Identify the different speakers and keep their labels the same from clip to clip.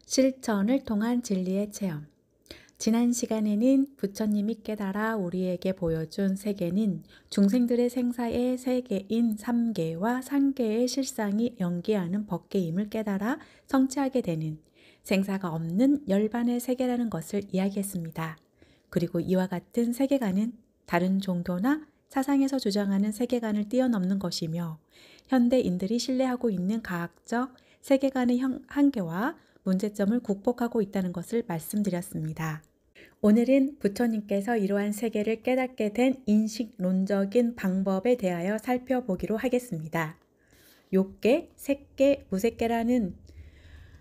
Speaker 1: 실천을 통한 진리의 체험. 지난 시간에는 부처님이 깨달아 우리에게 보여준 세계는 중생들의 생사의 세계인 삼계와 상계의 실상이 연기하는 법계임을 깨달아 성취하게 되는 생사가 없는 열반의 세계라는 것을 이야기했습니다. 그리고 이와 같은 세계관은 다른 종교나 사상에서 주장하는 세계관을 뛰어넘는 것이며 현대인들이 신뢰하고 있는 과학적 세계관의 한계와 문제점을 극복하고 있다는 것을 말씀드렸습니다. 오늘은 부처님께서 이러한 세계를 깨닫게 된 인식론적인 방법에 대하여 살펴보기로 하겠습니다. 욕계, 색계, 무색계라는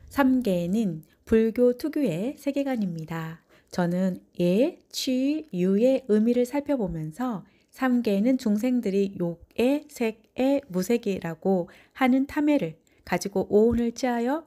Speaker 1: 3계는 불교 특유의 세계관입니다. 저는 예, 취, 유의 의미를 살펴보면서 3계는 중생들이 욕에, 색에, 무색이라고 하는 탐해를 가지고 오온을 취하여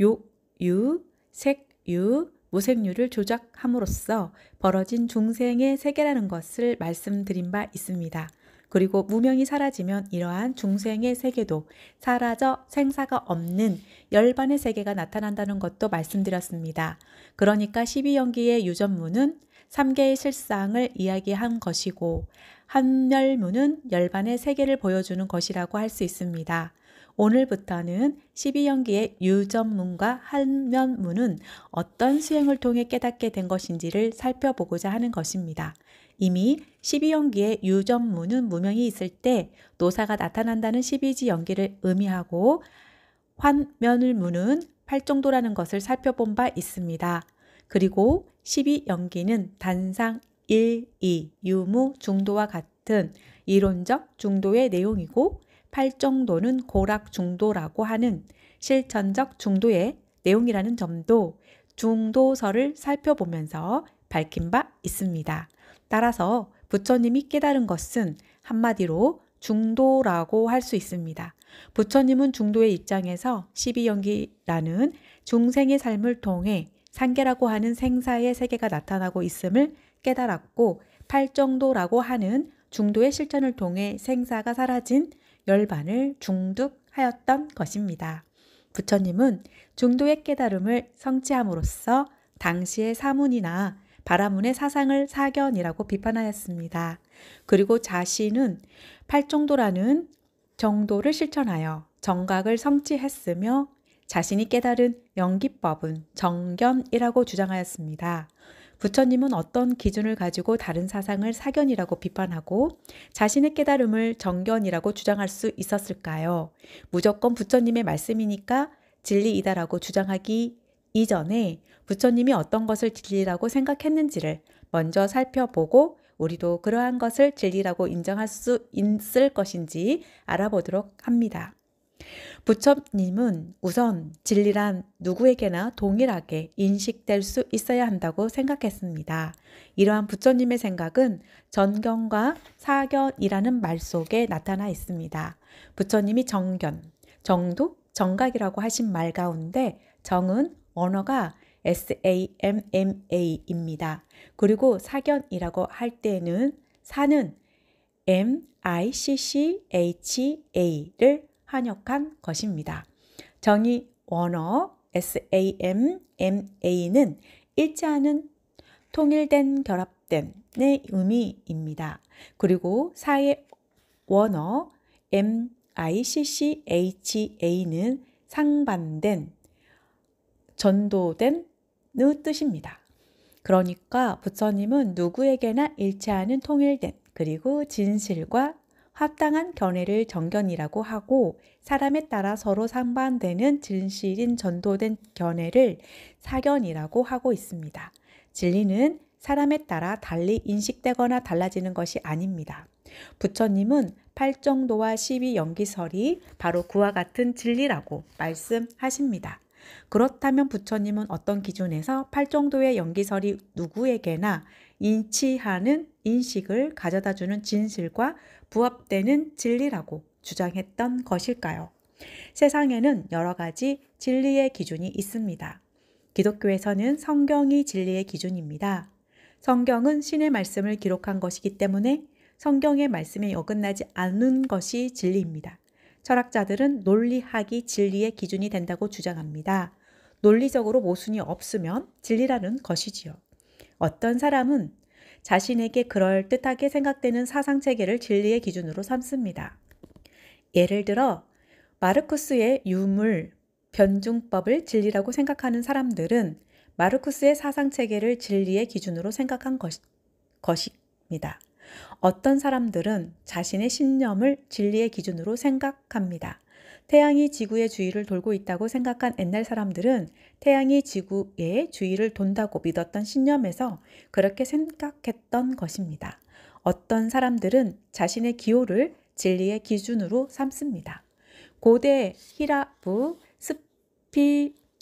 Speaker 1: 욕, 유, 색, 유, 무색유를 조작함으로써 벌어진 중생의 세계라는 것을 말씀드린 바 있습니다. 그리고 무명이 사라지면 이러한 중생의 세계도 사라져 생사가 없는 열반의 세계가 나타난다는 것도 말씀드렸습니다. 그러니까 12연기의 유전문은 3계의 실상을 이야기한 것이고 한멸문은 열반의 세계를 보여주는 것이라고 할 수 있습니다. 오늘부터는 12연기의 유전문과 한면문은 어떤 수행을 통해 깨닫게 된 것인지를 살펴보고자 하는 것입니다. 이미 12연기의 유전문은 무명이 있을 때 노사가 나타난다는 12지 연기를 의미하고 환면문은 팔정도라는 것을 살펴본 바 있습니다. 그리고 12연기는 단상 1, 2, 유무, 중도와 같은 이론적 중도의 내용이고 팔정도는 고락 중도라고 하는 실천적 중도의 내용이라는 점도 중도서를 살펴보면서 밝힌 바 있습니다. 따라서 부처님이 깨달은 것은 한마디로 중도라고 할 수 있습니다. 부처님은 중도의 입장에서 12연기라는 중생의 삶을 통해 상계라고 하는 생사의 세계가 나타나고 있음을 깨달았고 팔정도라고 하는 중도의 실천을 통해 생사가 사라진 열반을 중득하였던 것입니다. 부처님은 중도의 깨달음을 성취함으로써 당시의 사문이나 바라문의 사상을 사견이라고 비판하였습니다. 그리고 자신은 팔정도라는 정도를 실천하여 정각을 성취했으며 자신이 깨달은 연기법은 정견이라고 주장하였습니다. 부처님은 어떤 기준을 가지고 다른 사상을 사견이라고 비판하고 자신의 깨달음을 정견이라고 주장할 수 있었을까요? 무조건 부처님의 말씀이니까 진리이다라고 주장하기 이전에 부처님이 어떤 것을 진리라고 생각했는지를 먼저 살펴보고 우리도 그러한 것을 진리라고 인정할 수 있을 것인지 알아보도록 합니다. 부처님은 우선 진리란 누구에게나 동일하게 인식될 수 있어야 한다고 생각했습니다. 이러한 부처님의 생각은 전견과 사견이라는 말 속에 나타나 있습니다. 부처님이 정견, 정도, 정각이라고 하신 말 가운데 정은 언어가 SAMMA입니다. 그리고 사견이라고 할 때는 사는 MICCHA를 한역한 것입니다. 정의 원어 SAMMA는 일치하는 통일된 결합된의 의미입니다. 그리고 사의 원어 MICCHA는 상반된 전도된의 뜻입니다. 그러니까 부처님은 누구에게나 일치하는 통일된 그리고 진실과 합당한 견해를 정견이라고 하고 사람에 따라 서로 상반되는 진실인 전도된 견해를 사견이라고 하고 있습니다. 진리는 사람에 따라 달리 인식되거나 달라지는 것이 아닙니다. 부처님은 팔정도와 12연기설이 바로 그와 같은 진리라고 말씀하십니다. 그렇다면 부처님은 어떤 기준에서 팔정도의 연기설이 누구에게나 인치하는 인식을 가져다주는 진실과 부합되는 진리라고 주장했던 것일까요? 세상에는 여러 가지 진리의 기준이 있습니다. 기독교에서는 성경이 진리의 기준입니다. 성경은 신의 말씀을 기록한 것이기 때문에 성경의 말씀에 어긋나지 않는 것이 진리입니다. 철학자들은 논리학이 진리의 기준이 된다고 주장합니다. 논리적으로 모순이 없으면 진리라는 것이지요. 어떤 사람은 자신에게 그럴듯하게 생각되는 사상체계를 진리의 기준으로 삼습니다. 예를 들어 마르쿠스의 유물 변증법을 진리라고 생각하는 사람들은 마르쿠스의 사상체계를 진리의 기준으로 생각한 것입니다. 어떤 사람들은 자신의 신념을 진리의 기준으로 생각합니다. 태양이 지구의 주위를 돌고 있다고 생각한 옛날 사람들은 태양이 지구의 주위를 돈다고 믿었던 신념에서 그렇게 생각했던 것입니다. 어떤 사람들은 자신의 기호를 진리의 기준으로 삼습니다. 고대 히라브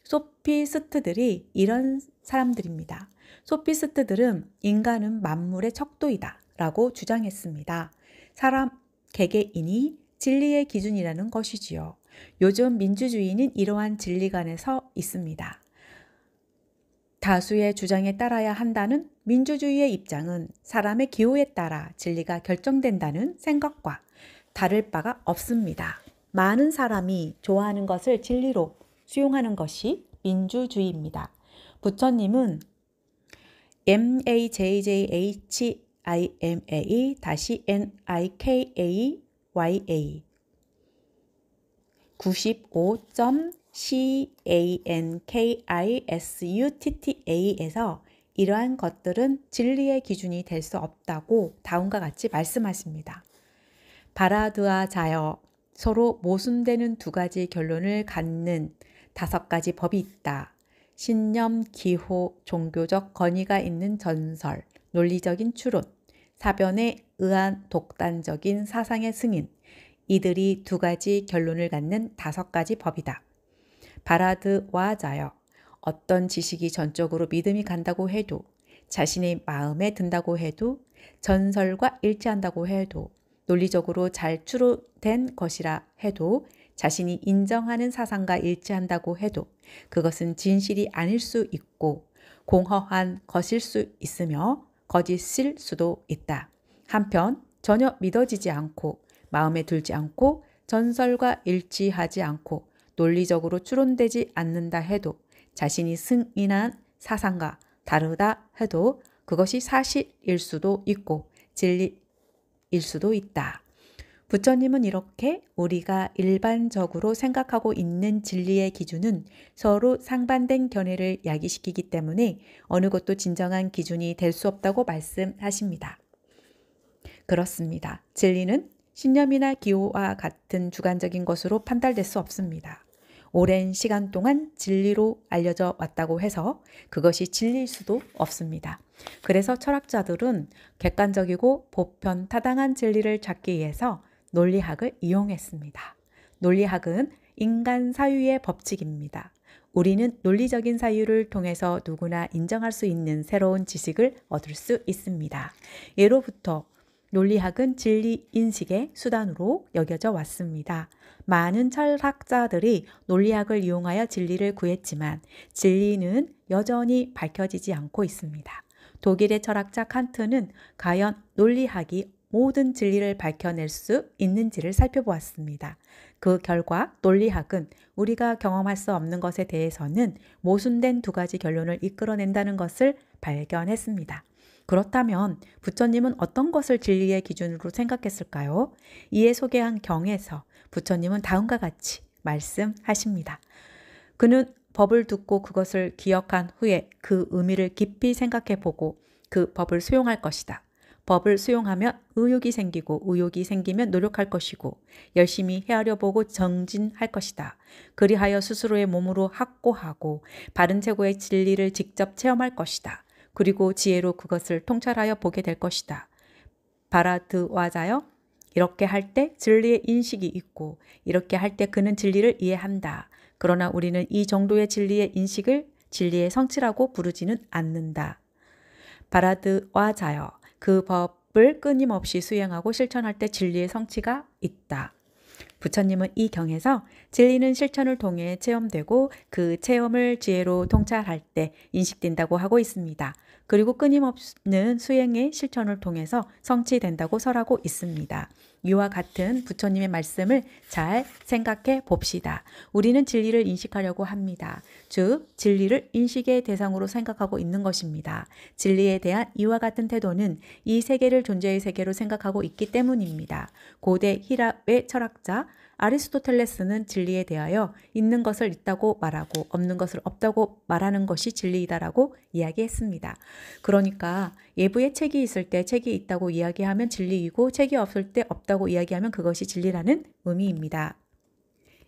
Speaker 1: 소피스트들이 이런 사람들입니다. 소피스트들은 인간은 만물의 척도이다 라고 주장했습니다. 사람 개개인이 진리의 기준이라는 것이지요. 요즘 민주주의는 이러한 진리관에 서 있습니다. 다수의 주장에 따라야 한다는 민주주의의 입장은 사람의 기호에 따라 진리가 결정된다는 생각과 다를 바가 없습니다. 많은 사람이 좋아하는 것을 진리로 수용하는 것이 민주주의입니다. 부처님은 majima-nika 95.cankisutta에서 이러한 것들은 진리의 기준이 될 수 없다고 다음과 같이 말씀하십니다. 바라드와 자여, 서로 모순되는 두 가지 결론을 갖는 5가지 법이 있다. 신념, 기호, 종교적 권위가 있는 전설, 논리적인 추론, 사변에 의한 독단적인 사상의 승인, 이들이 2가지 결론을 갖는 5가지 법이다. 바라드와 자여, 어떤 지식이 전적으로 믿음이 간다고 해도, 자신의 마음에 든다고 해도, 전설과 일치한다고 해도, 논리적으로 잘 추론된 것이라 해도, 자신이 인정하는 사상과 일치한다고 해도 그것은 진실이 아닐 수 있고 공허한 것일 수 있으며 거짓일 수도 있다. 한편 전혀 믿어지지 않고 마음에 들지 않고 전설과 일치하지 않고 논리적으로 추론되지 않는다 해도 자신이 승인한 사상과 다르다 해도 그것이 사실일 수도 있고 진리일 수도 있다. 부처님은 이렇게 우리가 일반적으로 생각하고 있는 진리의 기준은 서로 상반된 견해를 야기시키기 때문에 어느 것도 진정한 기준이 될 수 없다고 말씀하십니다. 그렇습니다. 진리는 신념이나 기호와 같은 주관적인 것으로 판단될 수 없습니다. 오랜 시간 동안 진리로 알려져 왔다고 해서 그것이 진리일 수도 없습니다. 그래서 철학자들은 객관적이고 보편타당한 진리를 찾기 위해서 논리학을 이용했습니다. 논리학은 인간 사유의 법칙입니다. 우리는 논리적인 사유를 통해서 누구나 인정할 수 있는 새로운 지식을 얻을 수 있습니다. 예로부터 논리학은 진리 인식의 수단으로 여겨져 왔습니다. 많은 철학자들이 논리학을 이용하여 진리를 구했지만 진리는 여전히 밝혀지지 않고 있습니다. 독일의 철학자 칸트는 과연 논리학이 모든 진리를 밝혀낼 수 있는지를 살펴보았습니다. 그 결과 논리학은 우리가 경험할 수 없는 것에 대해서는 모순된 2가지 결론을 이끌어낸다는 것을 발견했습니다. 그렇다면 부처님은 어떤 것을 진리의 기준으로 생각했을까요? 이에 소개한 경에서 부처님은 다음과 같이 말씀하십니다. 그는 법을 듣고 그것을 기억한 후에 그 의미를 깊이 생각해보고 그 법을 수용할 것이다. 법을 수용하면 의욕이 생기고 의욕이 생기면 노력할 것이고 열심히 헤아려 보고 정진할 것이다. 그리하여 스스로의 몸으로 확고하고 바른 최고의 진리를 직접 체험할 것이다. 그리고 지혜로 그것을 통찰하여 보게 될 것이다. 바라드와자여, 이렇게 할 때 진리의 인식이 있고 이렇게 할 때 그는 진리를 이해한다. 그러나 우리는 이 정도의 진리의 인식을 진리의 성취라고 부르지는 않는다. 바라드와자여, 그 법을 끊임없이 수행하고 실천할 때 진리의 성취가 있다. 부처님은 이 경에서 진리는 실천을 통해 체험되고 그 체험을 지혜로 통찰할 때 인식된다고 하고 있습니다. 그리고 끊임없는 수행의 실천을 통해서 성취된다고 설하고 있습니다. 이와 같은 부처님의 말씀을 잘 생각해 봅시다. 우리는 진리를 인식하려고 합니다. 즉, 진리를 인식의 대상으로 생각하고 있는 것입니다. 진리에 대한 이와 같은 태도는 이 세계를 존재의 세계로 생각하고 있기 때문입니다. 고대 히랍의 철학자 아리스토텔레스는 진리에 대하여 있는 것을 있다고 말하고 없는 것을 없다고 말하는 것이 진리이다라고 이야기했습니다. 그러니까 예부에 책이 있을 때 책이 있다고 이야기하면 진리이고 책이 없을 때 없다고 이야기하면 그것이 진리라는 의미입니다.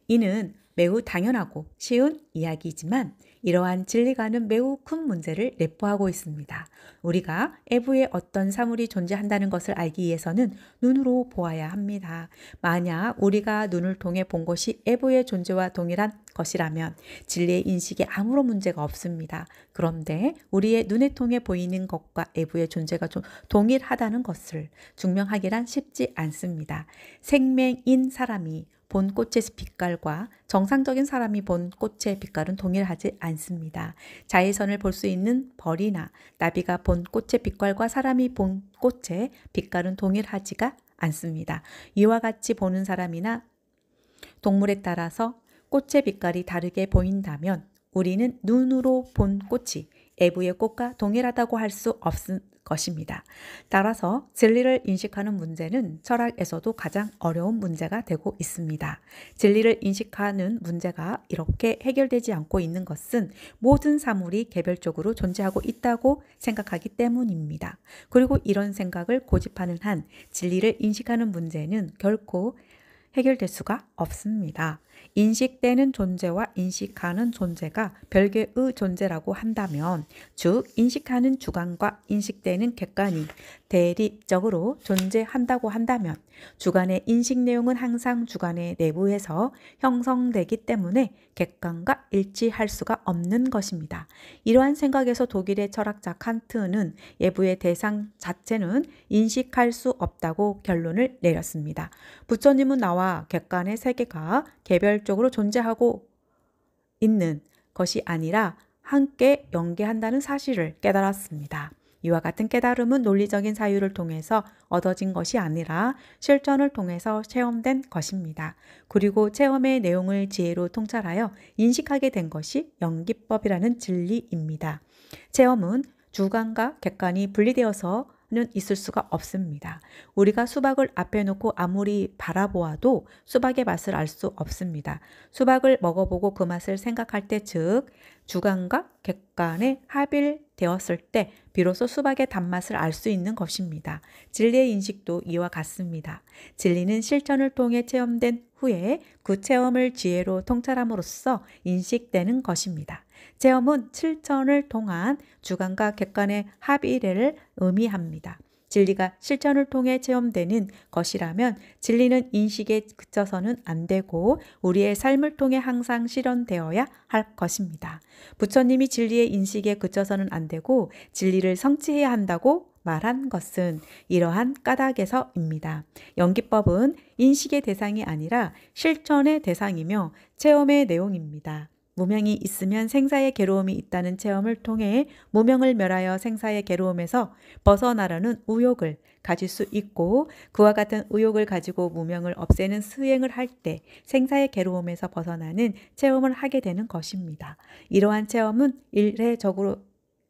Speaker 1: 이는 매우 당연하고 쉬운 이야기이지만 이러한 진리가는 매우 큰 문제를 내포하고 있습니다. 우리가 애부에 어떤 사물이 존재한다는 것을 알기 위해서는 눈으로 보아야 합니다. 만약 우리가 눈을 통해 본 것이 애부의 존재와 동일한 것이라면 진리의 인식에 아무런 문제가 없습니다. 그런데 우리의 눈에 통해 보이는 것과 애부의 존재가 좀 동일하다는 것을 증명하기란 쉽지 않습니다. 생명인 사람이 본 꽃의 빛깔과 정상적인 사람이 본 꽃의 빛깔은 동일하지 않습니다. 자외선을 볼 수 있는 벌이나 나비가 본 꽃의 빛깔과 사람이 본 꽃의 빛깔은 동일하지가 않습니다. 이와 같이 보는 사람이나 동물에 따라서 꽃의 빛깔이 다르게 보인다면 우리는 눈으로 본 꽃이 애부의 꽃과 동일하다고 할 수 없을 것입니다. 따라서 진리를 인식하는 문제는 철학에서도 가장 어려운 문제가 되고 있습니다. 진리를 인식하는 문제가 이렇게 해결되지 않고 있는 것은 모든 사물이 개별적으로 존재하고 있다고 생각하기 때문입니다. 그리고 이런 생각을 고집하는 한 진리를 인식하는 문제는 결코 해결될 수가 없습니다. 인식되는 존재와 인식하는 존재가 별개의 존재라고 한다면, 즉 인식하는 주관과 인식되는 객관이 대립적으로 존재한다고 한다면 주관의 인식 내용은 항상 주관의 내부에서 형성되기 때문에 객관과 일치할 수가 없는 것입니다. 이러한 생각에서 독일의 철학자 칸트는 예부의 대상 자체는 인식할 수 없다고 결론을 내렸습니다. 부처님은 나와 객관의 세계가 개별적으로 존재하고 있는 것이 아니라 함께 연계한다는 사실을 깨달았습니다. 이와 같은 깨달음은 논리적인 사유를 통해서 얻어진 것이 아니라 실전을 통해서 체험된 것입니다. 그리고 체험의 내용을 지혜로 통찰하여 인식하게 된 것이 연기법이라는 진리입니다. 체험은 주관과 객관이 분리되어서 는 있을 수가 없습니다. 우리가 수박을 앞에 놓고 아무리 바라보아도 수박의 맛을 알 수 없습니다. 수박을 먹어보고 그 맛을 생각할 때, 즉 주관과 객관의 합일되었을 때 비로소 수박의 단맛을 알 수 있는 것입니다. 진리의 인식도 이와 같습니다. 진리는 실천을 통해 체험된 후에 그 체험을 지혜로 통찰함으로써 인식되는 것입니다. 체험은 실천을 통한 주관과 객관의 합의를 의미합니다. 진리가 실천을 통해 체험되는 것이라면 진리는 인식에 그쳐서는 안 되고 우리의 삶을 통해 항상 실현되어야 할 것입니다. 부처님이 진리의 인식에 그쳐서는 안 되고 진리를 성취해야 한다고 말한 것은 이러한 까닭에서입니다. 연기법은 인식의 대상이 아니라 실천의 대상이며 체험의 내용입니다. 무명이 있으면 생사의 괴로움이 있다는 체험을 통해 무명을 멸하여 생사의 괴로움에서 벗어나려는 의욕을 가질 수 있고, 그와 같은 의욕을 가지고 무명을 없애는 수행을 할 때 생사의 괴로움에서 벗어나는 체험을 하게 되는 것입니다. 이러한 체험은 일회적으로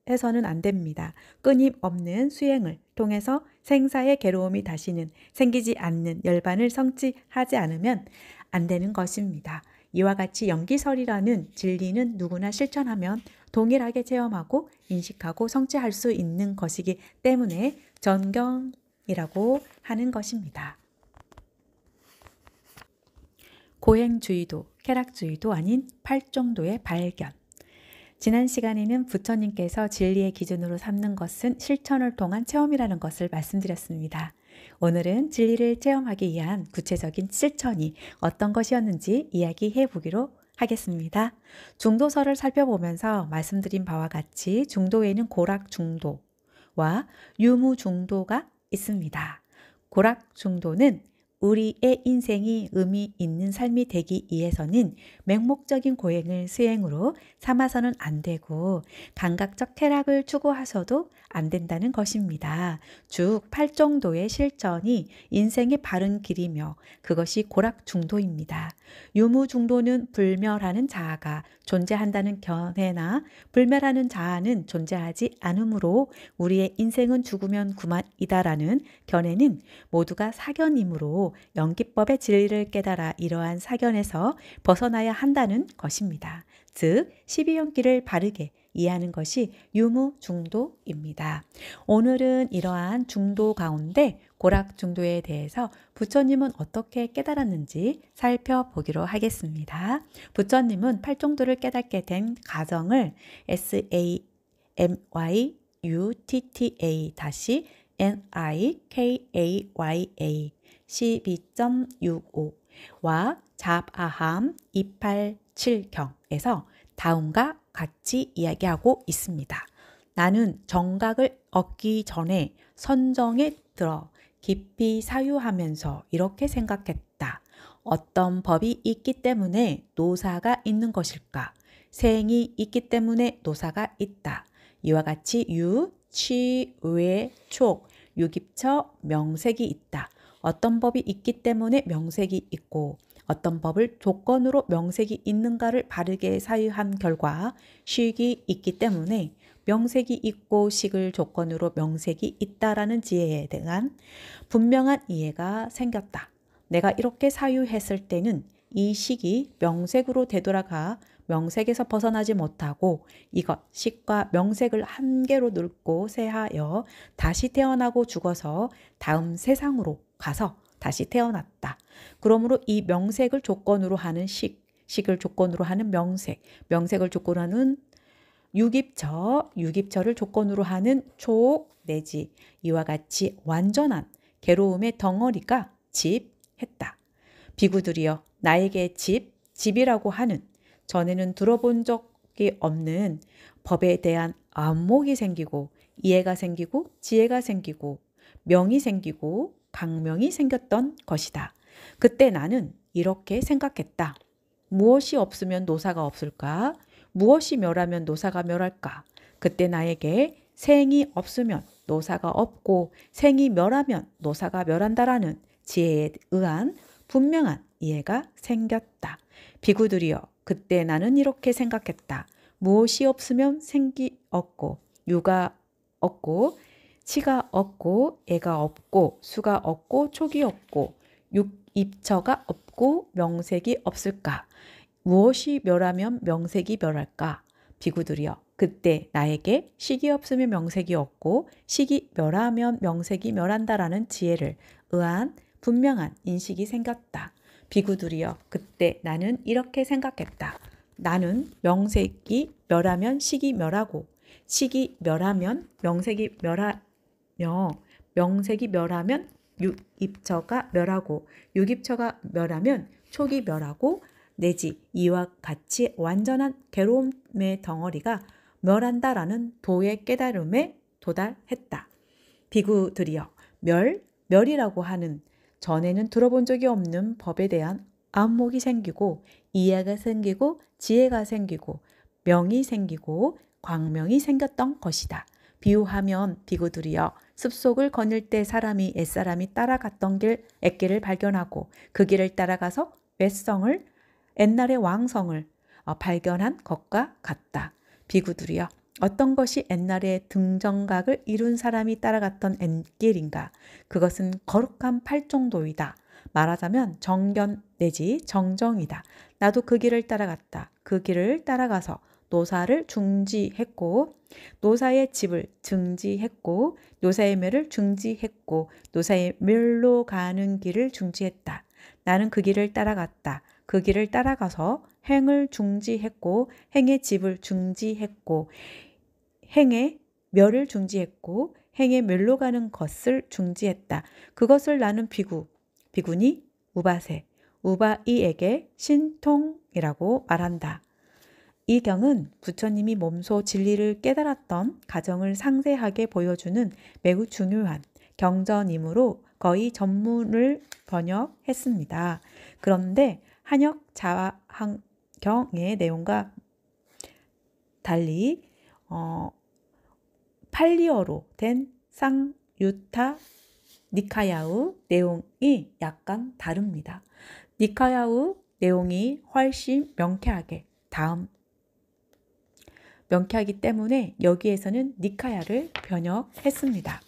Speaker 1: 해서는 안 됩니다. 끊임없는 수행을 통해서 생사의 괴로움이 다시는 생기지 않는 열반을 성취하지 않으면 안 되는 것입니다. 이와 같이 연기설이라는 진리는 누구나 실천하면 동일하게 체험하고 인식하고 성취할 수 있는 것이기 때문에 전경이라고 하는 것입니다. 고행주의도 쾌락주의도 아닌 팔정도의 발견. 지난 시간에는 부처님께서 진리의 기준으로 삼는 것은 실천을 통한 체험이라는 것을 말씀드렸습니다. 오늘은 진리를 체험하기 위한 구체적인 실천이 어떤 것이었는지 이야기해 보기로 하겠습니다. 중도설을 살펴보면서 말씀드린 바와 같이 중도에는 고락중도와 유무중도가 있습니다. 고락중도는 우리의 인생이 의미 있는 삶이 되기 위해서는 맹목적인 고행을 수행으로 삼아서는 안 되고 감각적 쾌락을 추구하셔도 안 된다는 것입니다. 즉 팔정도의 실천이 인생의 바른 길이며 그것이 고락중도입니다. 유무중도는 불멸하는 자아가 존재한다는 견해나 불멸하는 자아는 존재하지 않으므로 우리의 인생은 죽으면 그만이다라는 견해는 모두가 사견이므로 연기법의 진리를 깨달아 이러한 사견에서 벗어나야 한다는 것입니다. 즉 12연기를 바르게 이해하는 것이 유무중도입니다. 오늘은 이러한 중도 가운데 고락중도에 대해서 부처님은 어떻게 깨달았는지 살펴보기로 하겠습니다. 부처님은 팔중도를 깨닫게 된 과정을 SAMYUTTA-NIKAYA 12.65와 잡아함 287경에서 다음과 같이 이야기하고 있습니다. 나는 정각을 얻기 전에 선정에 들어 깊이 사유하면서 이렇게 생각했다. 어떤 법이 있기 때문에 노사가 있는 것일까? 생이 있기 때문에 노사가 있다. 이와 같이 유, 치, 외, 촉, 유깁처, 명색이 있다. 어떤 법이 있기 때문에 명색이 있고 어떤 법을 조건으로 명색이 있는가를 바르게 사유한 결과 식이 있기 때문에 명색이 있고 식을 조건으로 명색이 있다라는 지혜에 대한 분명한 이해가 생겼다. 내가 이렇게 사유했을 때는 이 식이 명색으로 되돌아가 명색에서 벗어나지 못하고 이것 식과 명색을 한 개로 늙고 쇠하여 다시 태어나고 죽어서 다음 세상으로 가서 다시 태어났다. 그러므로 이 명색을 조건으로 하는 식, 식을 조건으로 하는 명색, 명색을 조건으로 하는 유깁처, 유깁처를 조건으로 하는 촉 내지 이와 같이 완전한 괴로움의 덩어리가 집했다. 비구들이여 나에게 집이라고 하는 전에는 들어본 적이 없는 법에 대한 안목이 생기고 이해가 생기고 지혜가 생기고 명이 생기고 강명이 생겼던 것이다. 그때 나는 이렇게 생각했다. 무엇이 없으면 노사가 없을까? 무엇이 멸하면 노사가 멸할까? 그때 나에게 생이 없으면 노사가 없고 생이 멸하면 노사가 멸한다라는 지혜에 의한 분명한 이해가 생겼다. 비구들이여 그때 나는 이렇게 생각했다. 무엇이 없으면 생기 없고 유가 없고 치가 없고 애가 없고 수가 없고 촉이 없고 입처가 없고 명색이 없을까? 무엇이 멸하면 명색이 멸할까? 비구들이여 그때 나에게 식이 없으면 명색이 없고 식이 멸하면 명색이 멸한다라는 지혜를 의한 분명한 인식이 생겼다. 비구들이여 그때 나는 이렇게 생각했다. 나는 명색이 멸하면 식이 멸하고 식이 멸하면 명색이 멸하며 명색이 멸하면 유입처가 멸하고 유깁처가 멸하면 촉이 멸하고 내지 이와 같이 완전한 괴로움의 덩어리가 멸한다라는 도의 깨달음에 도달했다. 비구들이여 멸이라고 하는 전에는 들어본 적이 없는 법에 대한 안목이 생기고 이해가 생기고 지혜가 생기고 명이 생기고 광명이 생겼던 것이다. 비유하면 비구들이여 숲속을 거닐 때 사람이 옛사람이 따라갔던 길,액길을 발견하고 그 길을 따라가서 옛날의 왕성을 발견한 것과 같다. 비구들이여 어떤 것이 옛날에 등정각을 이룬 사람이 따라갔던 옛길인가? 그것은 거룩한 팔정도이다. 말하자면 정견 내지 정정이다. 나도 그 길을 따라갔다. 그 길을 따라가서 노사를 중지했고 노사의 집을 증지했고 노사의 멸을 중지했고 노사의 멸로 가는 길을 중지했다. 나는 그 길을 따라갔다. 그 길을 따라가서 행을 중지했고 행의 집을 중지했고 행의 멸을 중지했고 행의 멸로 가는 것을 중지했다. 그것을 나는 비구니 우바세, 우바이에게 신통이라고 말한다. 이 경은 부처님이 몸소 진리를 깨달았던 가정을 상세하게 보여주는 매우 중요한 경전이므로 거의 전문을 번역했습니다. 그런데 한역 자화경의 내용과 달리 팔리어로 된 쌍유타 니카야의 내용이 약간 다릅니다. 니카야의 내용이 훨씬 명쾌하기 때문에 여기에서는 니카야를 번역했습니다.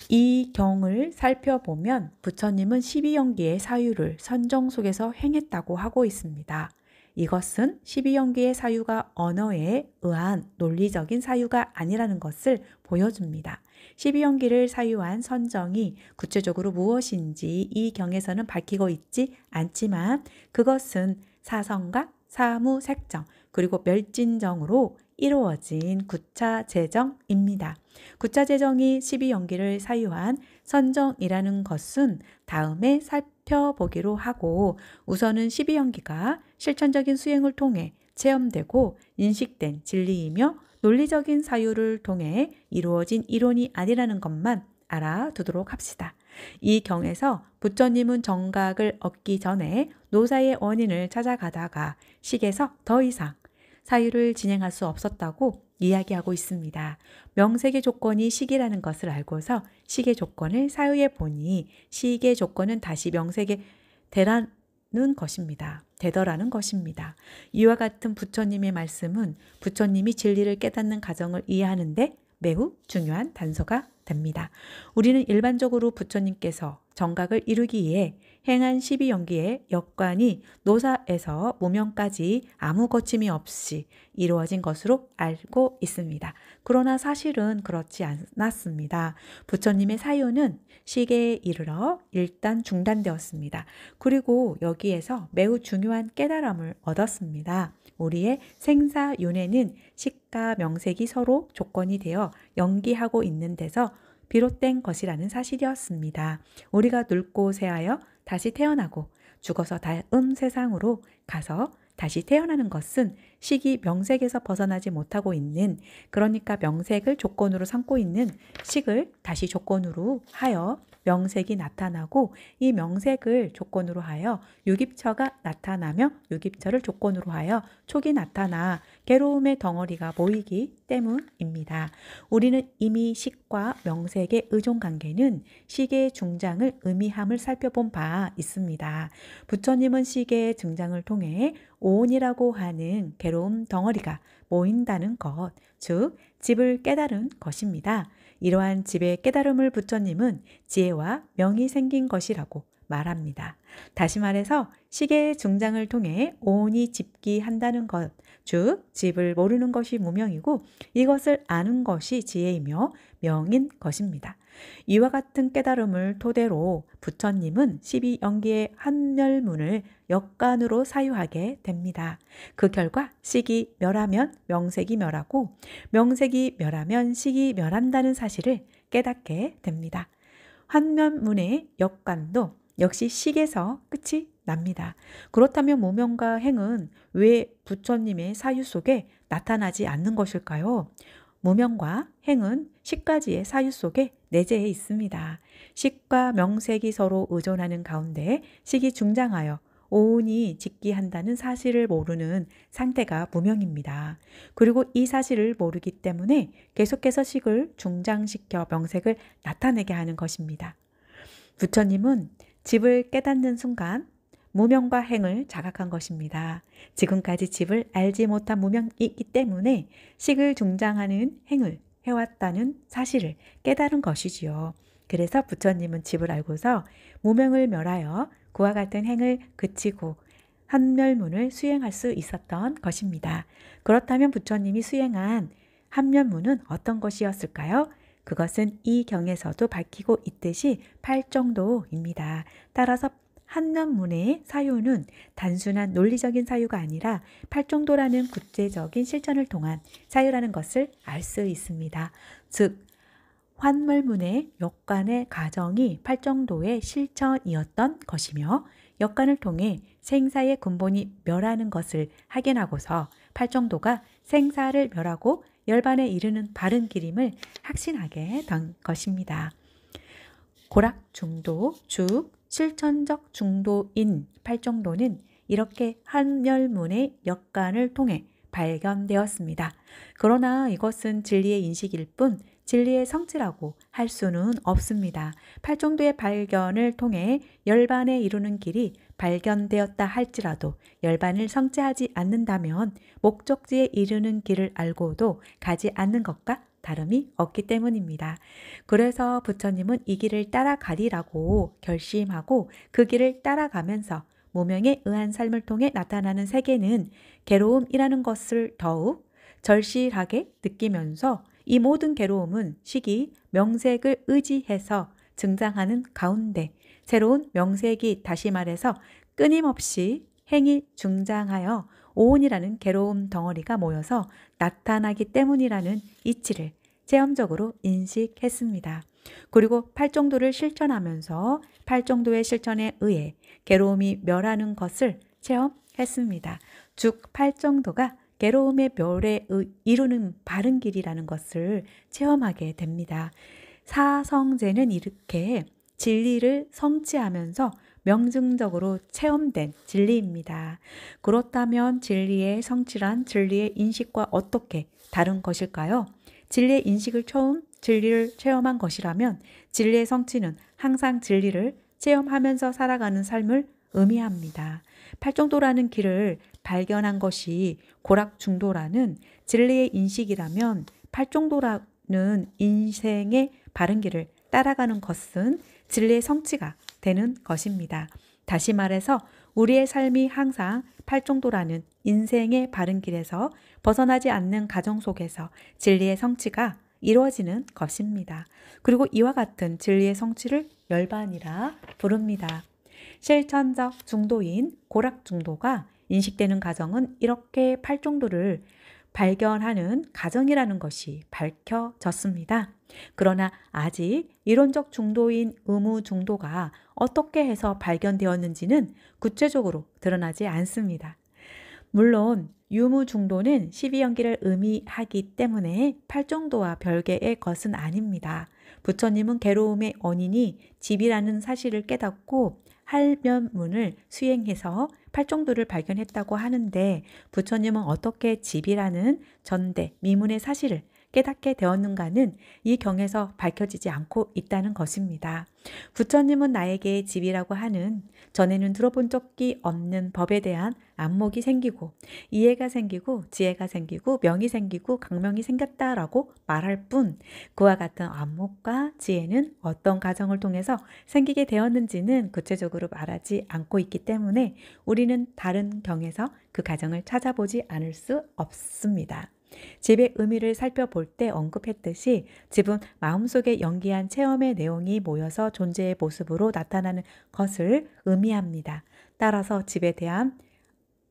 Speaker 1: 이 경을 살펴보면 부처님은 12연기의 사유를 선정 속에서 행했다고 하고 있습니다. 이것은 12연기의 사유가 언어에 의한 논리적인 사유가 아니라는 것을 보여줍니다. 12연기를 사유한 선정이 구체적으로 무엇인지 이 경에서는 밝히고 있지 않지만 그것은 사성각, 사무색정, 그리고 멸진정으로 이루어진 구차재정입니다. 구차재정이 12연기를 사유한 선정이라는 것은 다음에 살펴보기로 하고 우선은 12연기가 실천적인 수행을 통해 체험되고 인식된 진리이며 논리적인 사유를 통해 이루어진 이론이 아니라는 것만 알아두도록 합시다. 이 경에서 부처님은 정각을 얻기 전에 노사의 원인을 찾아가다가 식에서 더 이상 사유를 진행할 수 없었다고 이야기하고 있습니다. 명색의 조건이 식이라는 것을 알고서 식의 조건을 사유에 보니 식의 조건은 다시 명색에 되더라는 것입니다. 이와 같은 부처님의 말씀은 부처님이 진리를 깨닫는 과정을 이해하는데 매우 중요한 단서가 됩니다. 우리는 일반적으로 부처님께서 정각을 이루기 위해 행한 12연기의 역관이 노사에서 무명까지 아무 거침이 없이 이루어진 것으로 알고 있습니다. 그러나 사실은 그렇지 않았습니다. 부처님의 사유는 식에 이르러 일단 중단되었습니다. 그리고 여기에서 매우 중요한 깨달음을 얻었습니다. 우리의 생사윤회는 식과 명색이 서로 조건이 되어 연기하고 있는 데서 비롯된 것이라는 사실이었습니다. 우리가 늙고 쇠하여 다시 태어나고 죽어서 다음 세상으로 가서 다시 태어나는 것은 식이 명색에서 벗어나지 못하고 있는, 그러니까 명색을 조건으로 삼고 있는 식을 다시 조건으로 하여 명색이 나타나고 이 명색을 조건으로 하여 유깁처가 나타나며 유깁처를 조건으로 하여 촉이 나타나 괴로움의 덩어리가 모이기 때문입니다. 우리는 이미 식과 명색의 의존관계는 식의 중장을 의미함을 살펴본 바 있습니다. 부처님은 식의 중장을 통해 오온이라고 하는 괴로움 덩어리가 모인다는 것, 즉 집을 깨달은 것입니다. 이러한 집의 깨달음을 부처님은 지혜와 명이 생긴 것이라고 말합니다. 다시 말해서 식의 중장을 통해 오온이 집기한다는 것, 즉 집을 모르는 것이 무명이고 이것을 아는 것이 지혜이며 명인 것입니다. 이와 같은 깨달음을 토대로 부처님은 12연기의 한멸문을 역관으로 사유하게 됩니다. 그 결과 식이 멸하면 명색이 멸하고 명색이 멸하면 식이 멸한다는 사실을 깨닫게 됩니다. 한멸문의 역관도 역시 식에서 끝이 납니다. 그렇다면 무명과 행은 왜 부처님의 사유 속에 나타나지 않는 것일까요? 무명과 행은 식까지의 사유 속에 내재해 있습니다. 식과 명색이 서로 의존하는 가운데 식이 중장하여 오온이 직기한다는 사실을 모르는 상태가 무명입니다. 그리고 이 사실을 모르기 때문에 계속해서 식을 중장시켜 명색을 나타내게 하는 것입니다. 부처님은 집을 깨닫는 순간 무명과 행을 자각한 것입니다. 지금까지 집을 알지 못한 무명이기 때문에 식을 중장하는 행을 해왔다는 사실을 깨달은 것이지요. 그래서 부처님은 집을 알고서 무명을 멸하여 그와 같은 행을 그치고 한멸문을 수행할 수 있었던 것입니다. 그렇다면 부처님이 수행한 한멸문은 어떤 것이었을까요? 그것은 이 경에서도 밝히고 있듯이 팔정도입니다. 따라서 한면문의 사유는 단순한 논리적인 사유가 아니라 팔정도라는 구체적인 실천을 통한 사유라는 것을 알 수 있습니다. 즉 환멸문의 역관의 가정이 팔정도의 실천이었던 것이며 역관을 통해 생사의 근본이 멸하는 것을 확인하고서 팔정도가 생사를 멸하고 열반에 이르는 바른 길임을 확신하게 된 것입니다. 고락중도, 즉 실천적 중도인 팔정도는 이렇게 한열문의 역관을 통해 발견되었습니다. 그러나 이것은 진리의 인식일 뿐 진리의 성취라고 할 수는 없습니다. 팔정도의 발견을 통해 열반에 이루는 길이 발견되었다 할지라도 열반을 성취하지 않는다면 목적지에 이르는 길을 알고도 가지 않는 것과 다름이 없기 때문입니다. 그래서 부처님은 이 길을 따라가리라고 결심하고 그 길을 따라가면서 무명에 의한 삶을 통해 나타나는 세계는 괴로움이라는 것을 더욱 절실하게 느끼면서 이 모든 괴로움은 시기, 명색을 의지해서 증장하는 가운데 새로운 명색이 다시 말해서 끊임없이 행이 중장하여 오온이라는 괴로움 덩어리가 모여서 나타나기 때문이라는 이치를 체험적으로 인식했습니다. 그리고 팔정도를 실천하면서 팔정도의 실천에 의해 괴로움이 멸하는 것을 체험했습니다. 즉 팔정도가 괴로움의 멸에 이루는 바른 길이라는 것을 체험하게 됩니다. 사성제는 이렇게 진리를 성취하면서 명증적으로 체험된 진리입니다. 그렇다면 진리의 성취란 진리의 인식과 어떻게 다른 것일까요? 진리의 인식을 처음 진리를 체험한 것이라면 진리의 성취는 항상 진리를 체험하면서 살아가는 삶을 의미합니다. 팔정도라는 길을 발견한 것이 고락중도라는 진리의 인식이라면 팔정도라는 인생의 바른 길을 따라가는 것은 진리의 성취가 되는 것입니다. 다시 말해서 우리의 삶이 항상 팔정도라는 인생의 바른 길에서 벗어나지 않는 가정 속에서 진리의 성취가 이루어지는 것입니다. 그리고 이와 같은 진리의 성취를 열반이라 부릅니다. 실천적 중도인 고락중도가 인식되는 가정은 이렇게 팔정도를 발견하는 가정이라는 것이 밝혀졌습니다. 그러나 아직 이론적 중도인 의무중도가 어떻게 해서 발견되었는지는 구체적으로 드러나지 않습니다. 물론 유무중도는 12연기를 의미하기 때문에 팔정도와 별개의 것은 아닙니다. 부처님은 괴로움의 원인이 집이라는 사실을 깨닫고 할면문을 수행해서 팔정도를 발견했다고 하는데 부처님은 어떻게 집이라는 전대, 미문의 사실을 깨닫게 되었는가는 이 경에서 밝혀지지 않고 있다는 것입니다. 부처님은 나에게 집이라고 하는 전에는 들어본 적이 없는 법에 대한 안목이 생기고 이해가 생기고 지혜가 생기고 명이 생기고 강명이 생겼다라고 말할 뿐 그와 같은 안목과 지혜는 어떤 과정을 통해서 생기게 되었는지는 구체적으로 말하지 않고 있기 때문에 우리는 다른 경에서 그 과정을 찾아보지 않을 수 없습니다. 집의 의미를 살펴볼 때 언급했듯이 집은 마음속에 연기한 체험의 내용이 모여서 존재의 모습으로 나타나는 것을 의미합니다. 따라서 집에 대한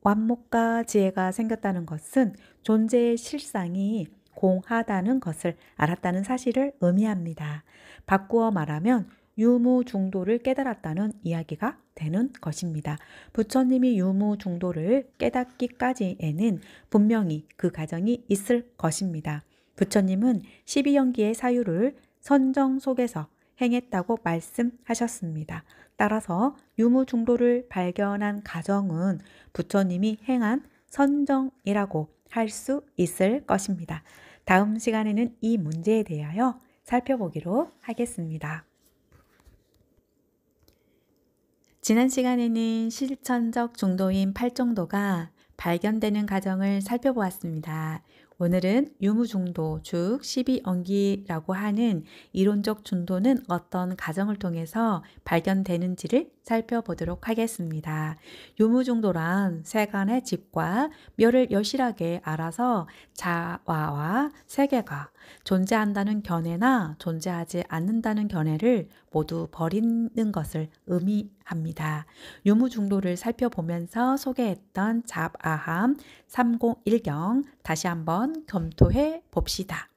Speaker 1: 완목과 지혜가 생겼다는 것은 존재의 실상이 공하다는 것을 알았다는 사실을 의미합니다. 바꾸어 말하면 유무중도를 깨달았다는 이야기가 되는 것입니다. 부처님이 유무중도를 깨닫기까지에는 분명히 그 과정이 있을 것입니다. 부처님은 12연기의 사유를 선정 속에서 행했다고 말씀하셨습니다. 따라서 유무중도를 발견한 과정은 부처님이 행한 선정이라고 할 수 있을 것입니다. 다음 시간에는 이 문제에 대하여 살펴보기로 하겠습니다. 지난 시간에는 실천적 중도인 팔정도가 발견되는 과정을 살펴보았습니다. 오늘은 유무중도, 즉 12연기라고 하는 이론적 중도는 어떤 과정을 통해서 발견되는지를 살펴보도록 하겠습니다. 유무중도란 세간의 집과 멸을 여실하게 알아서 자와와 세계가 존재한다는 견해나 존재하지 않는다는 견해를 모두 버리는 것을 의미합니다. 유무중도를 살펴보면서 소개했던 잡아함 301경 다시 한번 검토해 봅시다.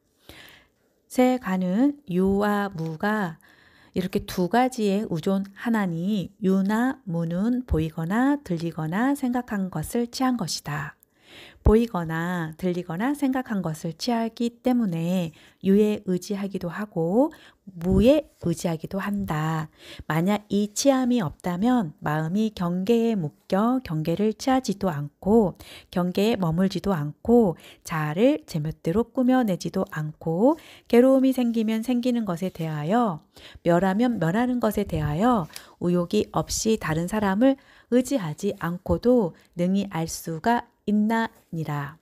Speaker 1: 세간은 유와 무가 이렇게 두 가지의 우존 하나니 유나 무는 보이거나 들리거나 생각한 것을 취한 것이다. 보이거나 들리거나 생각한 것을 취하기 때문에 유에 의지하기도 하고 무에 의지하기도 한다. 만약 이 취함이 없다면 마음이 경계에 묶여 경계를 취하지도 않고 경계에 머물지도 않고 자아를 제멋대로 꾸며내지도 않고 괴로움이 생기면 생기는 것에 대하여 멸하면 멸하는 것에 대하여 의욕이 없이 다른 사람을 의지하지 않고도 능히 알 수가 있나니라.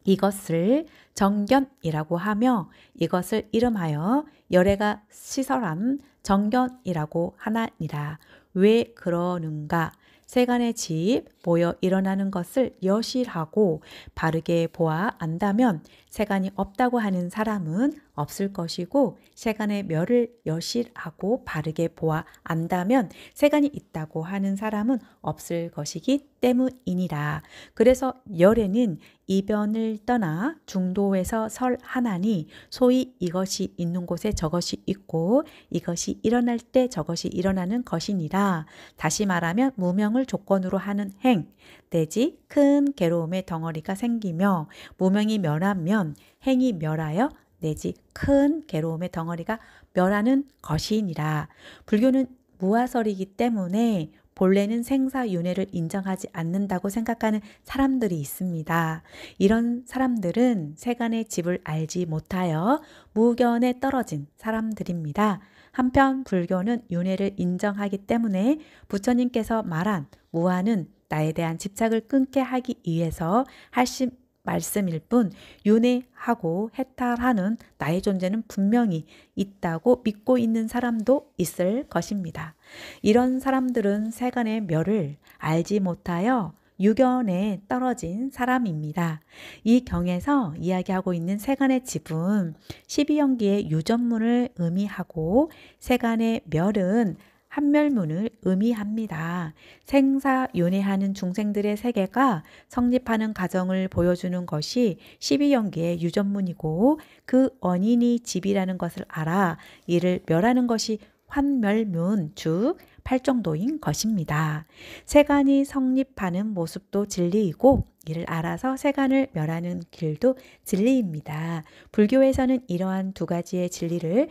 Speaker 1: 이것을 정견이라고 하며 이것을 이름하여 열애가 시설한 정견이라고 하나니라. 왜 그러는가? 세간의 집 모여 일어나는 것을 여실하고 바르게 보아 안다면 세간이 없다고 하는 사람은 없을 것이고 세간의 멸을 여실하고 바르게 보아 안다면 세간이 있다고 하는 사람은 없을 것이기 때문이니라. 그래서 열애는 이변을 떠나 중도에서 설하나니 소위 이것이 있는 곳에 저것이 있고 이것이 일어날 때 저것이 일어나는 것이니라. 다시 말하면 무명을 조건으로 하는 행 내지 큰 괴로움의 덩어리가 생기며 무명이 멸하면 행이 멸하여 내지 큰 괴로움의 덩어리가 멸하는 것이니라. 불교는 무아설이기 때문에 본래는 생사윤회를 인정하지 않는다고 생각하는 사람들이 있습니다. 이런 사람들은 세간의 집을 알지 못하여 무견에 떨어진 사람들입니다. 한편 불교는 윤회를 인정하기 때문에 부처님께서 말한 무아는 나에 대한 집착을 끊게 하기 위해서 하신 말씀일 뿐 윤회하고 해탈하는 나의 존재는 분명히 있다고 믿고 있는 사람도 있을 것입니다. 이런 사람들은 세간의 멸을 알지 못하여 유견에 떨어진 사람입니다. 이 경에서 이야기하고 있는 세간의 집은 12연기의 유전문을 의미하고 세간의 멸은 한멸문을 의미합니다. 생사윤회하는 중생들의 세계가 성립하는 과정을 보여주는 것이 12연계의 유전문이고 그 원인이 집이라는 것을 알아 이를 멸하는 것이 환멸문 즉 팔정도인 것입니다. 세간이 성립하는 모습도 진리이고 이를 알아서 세간을 멸하는 길도 진리입니다. 불교에서는 이러한 두 가지의 진리를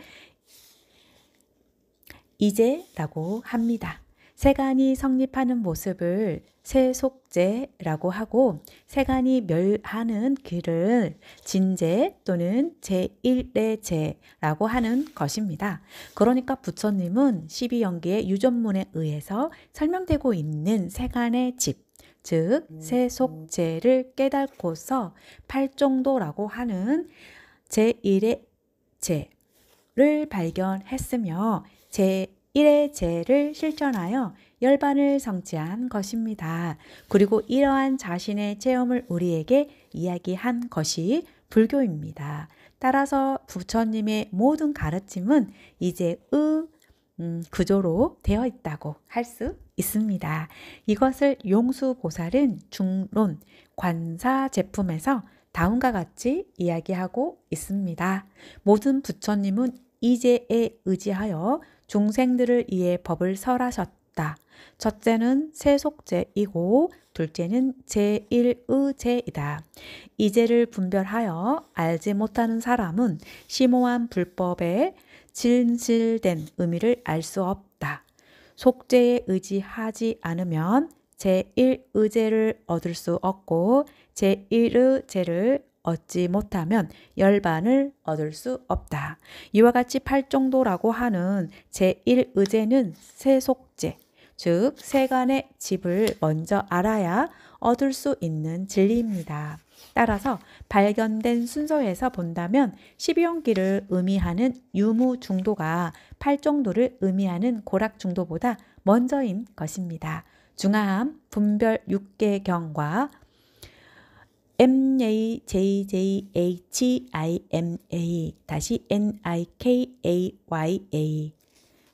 Speaker 1: 이제라고 합니다. 세간이 성립하는 모습을 세속제라고 하고 세간이 멸하는 길을 진제 또는 제1례제라고 하는 것입니다. 그러니까 부처님은 12연계의 유전문에 의해서 설명되고 있는 세간의 집, 즉 세속제를 깨닫고서 팔정도라고 하는 제1의 제를 발견했으며 제1의 제를 실천하여 열반을 성취한 것입니다. 그리고 이러한 자신의 체험을 우리에게 이야기한 것이 불교입니다. 따라서 부처님의 모든 가르침은 이제의 구조로 되어 있다고 할 수 있습니다. 이것을 용수보살은 중론 관사 제품에서 다음과 같이 이야기하고 있습니다. 모든 부처님은 이제에 의지하여 중생들을 위해 법을 설하셨다. 첫째는 세속제이고 둘째는 제1의제이다. 이제를 분별하여 알지 못하는 사람은 심오한 불법의 진실된 의미를 알 수 없다. 속제에 의지하지 않으면 제1의제를 얻을 수 없고 제1의제를 얻지 못하면 열반을 얻을 수 없다. 이와 같이 팔정도라고 하는 제1의제는 세속제, 즉 세간의 집을 먼저 알아야 얻을 수 있는 진리입니다. 따라서 발견된 순서에서 본다면 12연기를 의미하는 유무중도가 팔정도를 의미하는 고락중도보다 먼저인 것입니다. 중하함 분별 6개경과 MAJJHIMA 다시 NIKAYA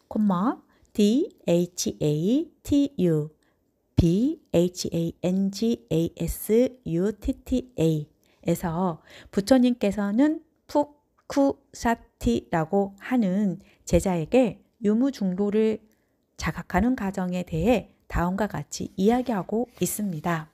Speaker 1: 콤마 DHATU BHANGASUTTA 에서 부처님께서는 푸쿠사티라고 하는 제자에게 유무중도를 자각하는 과정에 대해 다음과 같이 이야기하고 있습니다.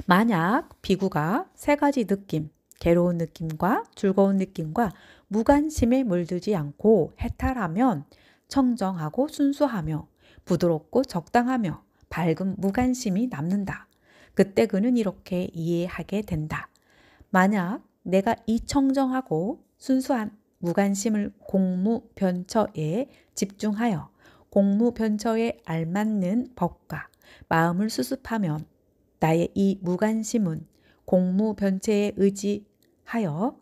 Speaker 1: 만약 비구가 세 가지 느낌, 괴로운 느낌과 즐거운 느낌과 무관심에 물들지 않고 해탈하면 청정하고 순수하며 부드럽고 적당하며 밝은 무관심이 남는다. 그때 그는 이렇게 이해하게 된다. 만약 내가 이 청정하고 순수한 무관심을 공무변처에 집중하여 공무변처에 알맞는 법과 마음을 수습하면 나의 이 무관심은 공무변체에 의지하여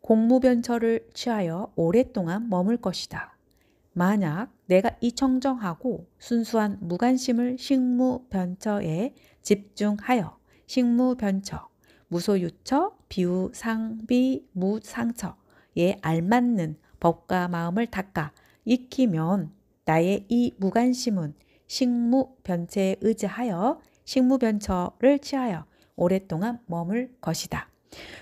Speaker 1: 공무변처를 취하여 오랫동안 머물 것이다. 만약 내가 이 청정하고 순수한 무관심을 식무변처에 집중하여 식무변처, 무소유처, 비우상비, 무상처에 알맞는 법과 마음을 닦아 익히면 나의 이 무관심은 식무변체에 의지하여 식무변처를 취하여 오랫동안 머물 것이다.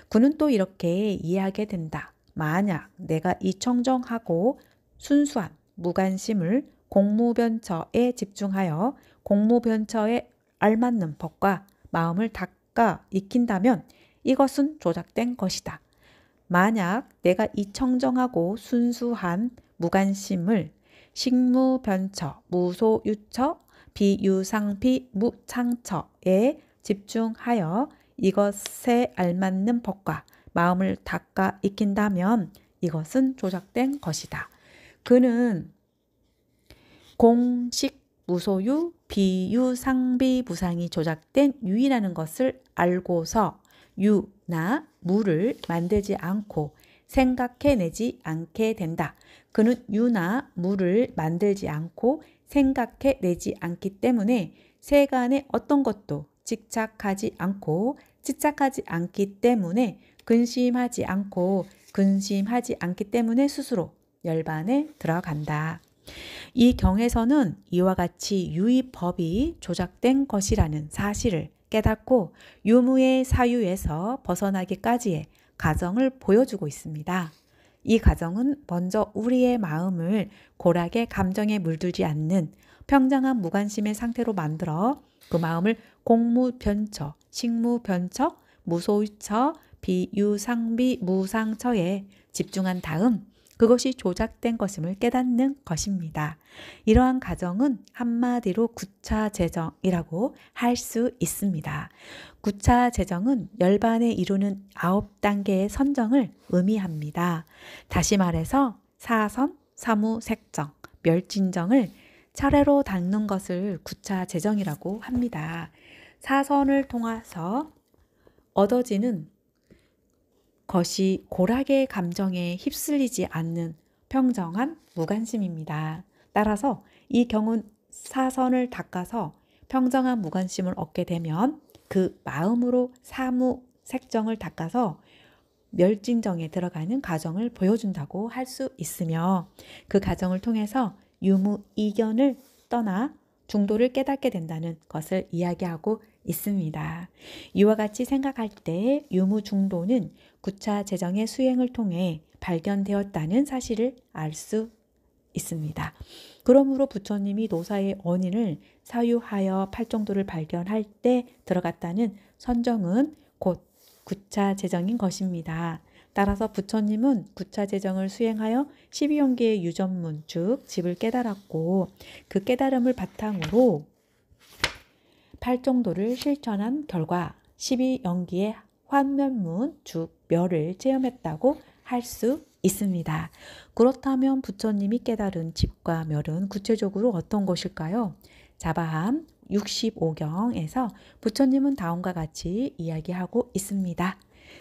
Speaker 1: 그는 또 이렇게 이해하게 된다. 만약 내가 이 청정하고 순수한 무관심을 공무변처에 집중하여 공무변처에 알맞는 법과 마음을 닦아 익힌다면 이것은 조작된 것이다. 만약 내가 이 청정하고 순수한 무관심을 식무변처, 무소유처, 비유상비, 무창처에 집중하여 이것에 알맞는 법과 마음을 닦아 익힌다면 이것은 조작된 것이다. 그는 공식, 무소유, 비유상비, 무상이 조작된 유이라는 것을 알고서 유나 무를 만들지 않고 생각해내지 않게 된다. 그는 유나 무를 만들지 않고 생각해내지 않기 때문에 세간의 어떤 것도 집착하지 않기 때문에 근심하지 않기 때문에 스스로 열반에 들어간다. 이 경에서는 이와 같이 유의법이 조작된 것이라는 사실을 깨닫고 유무의 사유에서 벗어나기까지의 과정을 보여주고 있습니다. 이 과정은 먼저 우리의 마음을 고락의 감정에 물들지 않는 평정한 무관심의 상태로 만들어 그 마음을 공무변처, 식무변처, 무소유처, 비유상비, 무상처에 집중한 다음 그것이 조작된 것임을 깨닫는 것입니다. 이러한 과정은 한마디로 구차재정이라고 할 수 있습니다. 구차재정은 열반에 이루는 9단계의 선정을 의미합니다. 다시 말해서 사선, 사무색정, 멸진정을 차례로 닦는 것을 구차재정이라고 합니다. 사선을 통해서 얻어지는 것이 고락의 감정에 휩쓸리지 않는 평정한 무관심입니다. 따라서 이 경은 사선을 닦아서 평정한 무관심을 얻게 되면 그 마음으로 사무색정을 닦아서 멸진정에 들어가는 과정을 보여준다고 할 수 있으며 그 과정을 통해서 유무이견을 떠나 중도를 깨닫게 된다는 것을 이야기하고 있습니다. 이와 같이 생각할 때 유무중도는 구차재정의 수행을 통해 발견되었다는 사실을 알 수 있습니다. 그러므로 부처님이 노사의 원인을 사유하여 팔정도를 발견할 때 들어갔다는 선정은 곧 구차재정인 것입니다. 따라서 부처님은 구차재정을 수행하여 12연계의 유전문 즉 집을 깨달았고 그 깨달음을 바탕으로 팔정도를 실천한 결과 12연기의 환멸문 즉 멸을 체험했다고 할 수 있습니다. 그렇다면 부처님이 깨달은 집과 멸은 구체적으로 어떤 것일까요? 자바함 65경에서 부처님은 다음과 같이 이야기하고 있습니다.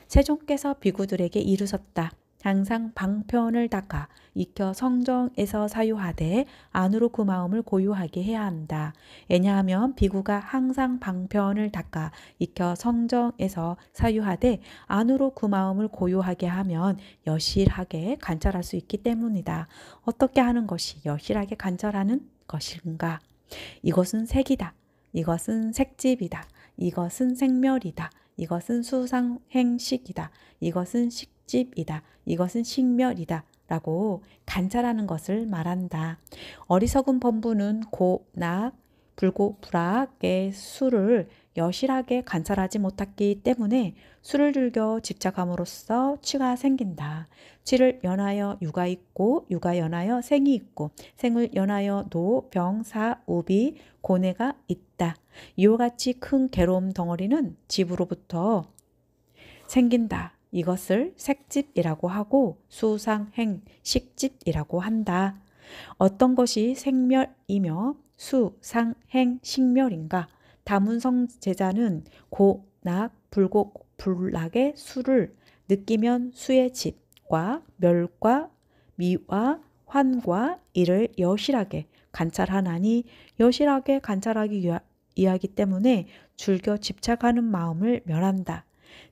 Speaker 1: 세존께서 비구들에게 이르셨다. 항상 방편을 닦아 익혀 성정에서 사유하되 안으로 그 마음을 고요하게 해야 한다. 왜냐하면 비구가 항상 방편을 닦아 익혀 성정에서 사유하되 안으로 그 마음을 고요하게 하면 여실하게 관찰할 수 있기 때문이다. 어떻게 하는 것이 여실하게 관찰하는 것인가? 이것은 색이다. 이것은 색집이다. 이것은 생멸이다. 이것은 수상행식이다. 이것은 식집이다. 이것은 식멸이다. 라고 관찰하는 것을 말한다. 어리석은 범부는 고, 낙, 불고, 불악의 수를 여실하게 관찰하지 못했기 때문에 수를 즐겨 집착함으로써 취가 생긴다. 취를 연하여 유가 있고 유가 연하여 생이 있고 생을 연하여 노, 병, 사, 우비, 고뇌가 있다. 이와 같이 큰 괴로움 덩어리는 집으로부터 생긴다. 이것을 색집이라고 하고 수상행, 식집이라고 한다. 어떤 것이 생멸이며 수상행, 식멸인가? 다문성 제자는 고, 낙, 불고, 불락의 수를 느끼면 수의 집과 멸과 미와 환과 이를 여실하게 관찰하나니 여실하게 관찰하기 위하기 때문에 즐겨 집착하는 마음을 멸한다.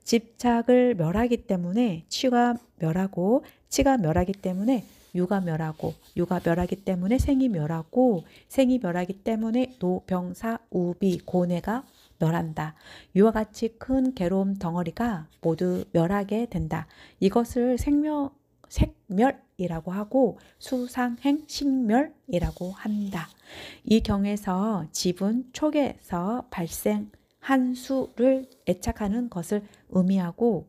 Speaker 1: 집착을 멸하기 때문에 치가 멸하고 치가 멸하기 때문에 유가 멸하고 유가 멸하기 때문에 생이 멸하고 생이 멸하기 때문에 노, 병, 사, 우비, 고뇌가 멸한다. 이와 같이 큰 괴로움 덩어리가 모두 멸하게 된다. 이것을 색멸이라고 하고 수상행, 식멸이라고 한다. 이 경에서 집은 촉에서 발생한 수를 애착하는 것을 의미하고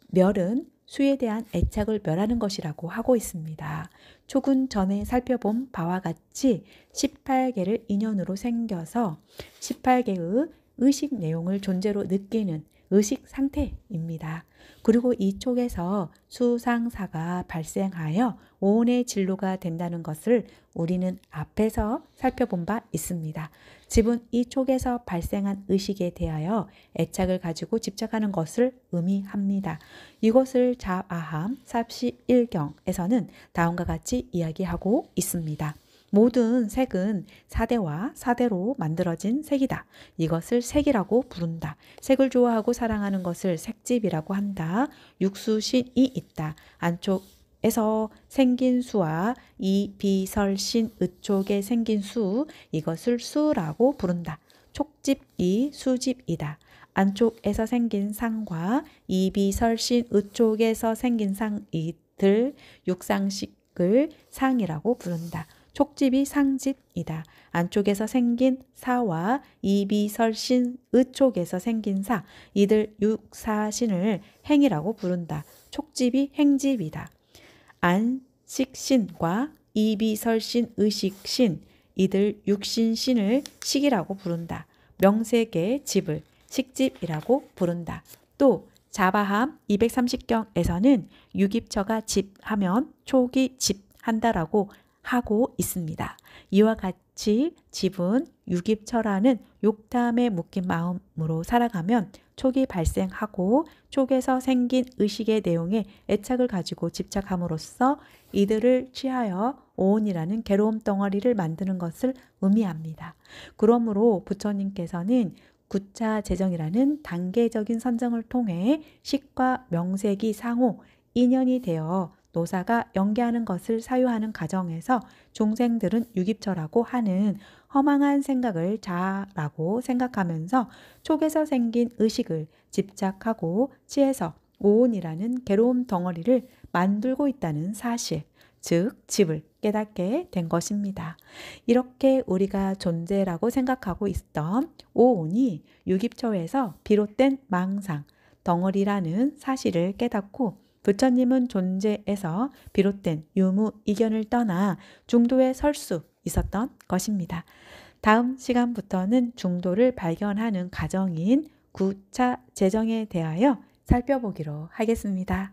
Speaker 1: 멸은 수에 대한 애착을 멸하는 것이라고 하고 있습니다. 촉은 전에 살펴본 바와 같이 18개를 인연으로 생겨서 18개의 의식 내용을 존재로 느끼는 의식 상태입니다. 그리고 이 촉에서 수상사가 발생하여 오온의 진로가 된다는 것을 우리는 앞에서 살펴본 바 있습니다. 집은 이 촉에서 발생한 의식에 대하여 애착을 가지고 집착하는 것을 의미합니다. 이것을 자아함 41경에서는 다음과 같이 이야기하고 있습니다. 모든 색은 사대와 사대로 만들어진 색이다. 이것을 색이라고 부른다. 색을 좋아하고 사랑하는 것을 색집이라고 한다. 육수신이 있다. 안쪽에서 생긴 수와 이 비설신 의쪽에 생긴 수, 이것을 수라고 부른다. 촉집이 수집이다. 안쪽에서 생긴 상과 이 비설신 의쪽에서 생긴 상, 이들 육상식을 상이라고 부른다. 촉집이 상집이다. 안쪽에서 생긴 사와 이비설신 의쪽에서 생긴 사, 이들 육사신을 행이라고 부른다. 촉집이 행집이다. 안식신과 이비설신 의식신, 이들 육신신을 식이라고 부른다. 명색의 집을 식집이라고 부른다. 또 자바함 230경에서는 유깁처가 집하면 촉이 집한다라고 하고 있습니다. 이와 같이 집은 유깁처라는 욕탐에 묶인 마음으로 살아가면 촉이 발생하고 촉에서 생긴 의식의 내용에 애착을 가지고 집착함으로써 이들을 취하여 오온이라는 괴로움 덩어리를 만드는 것을 의미합니다. 그러므로 부처님께서는 구차 재정이라는 단계적인 선정을 통해 식과 명색이 상호 인연이 되어 노사가 연계하는 것을 사유하는 가정에서 중생들은 유깁처라고 하는 허망한 생각을 자아라고 생각하면서 촉에서 생긴 의식을 집착하고 취해서 오온이라는 괴로움 덩어리를 만들고 있다는 사실, 즉 집을 깨닫게 된 것입니다. 이렇게 우리가 존재라고 생각하고 있던 오온이 유깁처에서 비롯된 망상, 덩어리라는 사실을 깨닫고 부처님은 존재에서 비롯된 유무 이견을 떠나 중도에 설 수 있었던 것입니다. 다음 시간부터는 중도를 발견하는 과정인 구차 재정에 대하여 살펴보기로 하겠습니다.